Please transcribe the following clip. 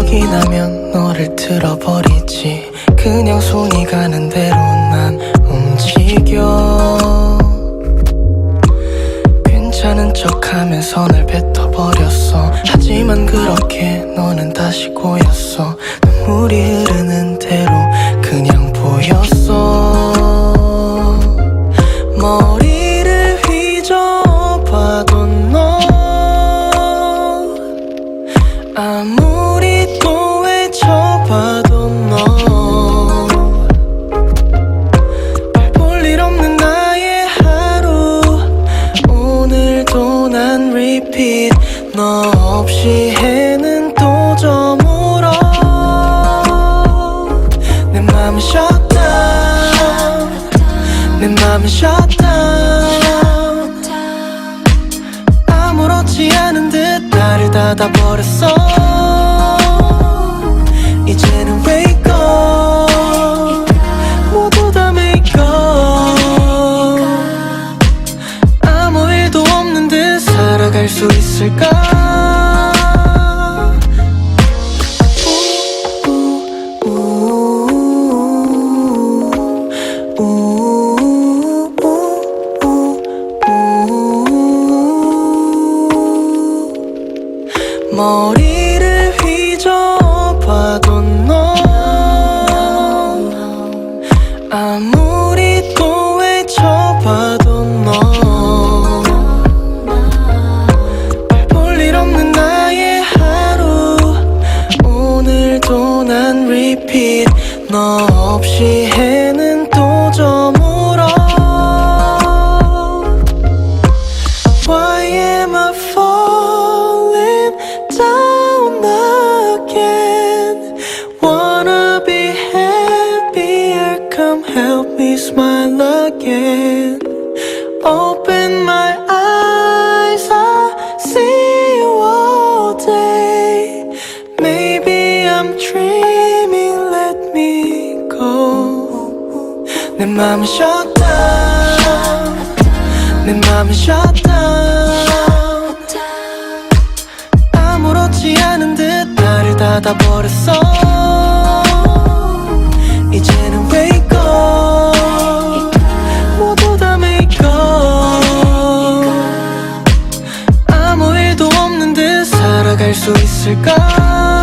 생각이 나면 너를 틀어버리지. 그냥 손이 가는 대로 난 움직여. 괜찮은 척하면서 날 뱉어버렸어. 하지만 그렇게 너는 다시 고였어. 눈물이 흐르는 대로 그냥 보였어. 머리를 휘저어봐도 너 아무리 또 외쳐봐도 너 별 볼 일 없는 나의 하루. 오늘도 난 repeat. 너 없이 해는 또 저물어. 내 맘은 shut down. 내 맘은 shut down. 아무렇지 않은 듯 나를 닫아버렸어. 이제는 wake up. 모두 다 make up. 아무 일도 없는 듯 살아갈 수 있을까? 머리를 휘저어봐도 너 아무리 또 외쳐봐도 너 별 볼 일 없는 나의 하루. 오늘도 난 repeat. 너 없이 해는 또 저물어. Why am I falling down again? Wanna be happier, come help me smile again. Open my eyes, I see you all day. Maybe I'm dreaming, let me go. 내 맘은 shut down. 내 맘은 shut down. 아무렇지 않은 듯 나를 닫아버렸어. 이제는 wake up. 모두 다 make up. 아무 일도 없는 듯 살아갈 수 있을까?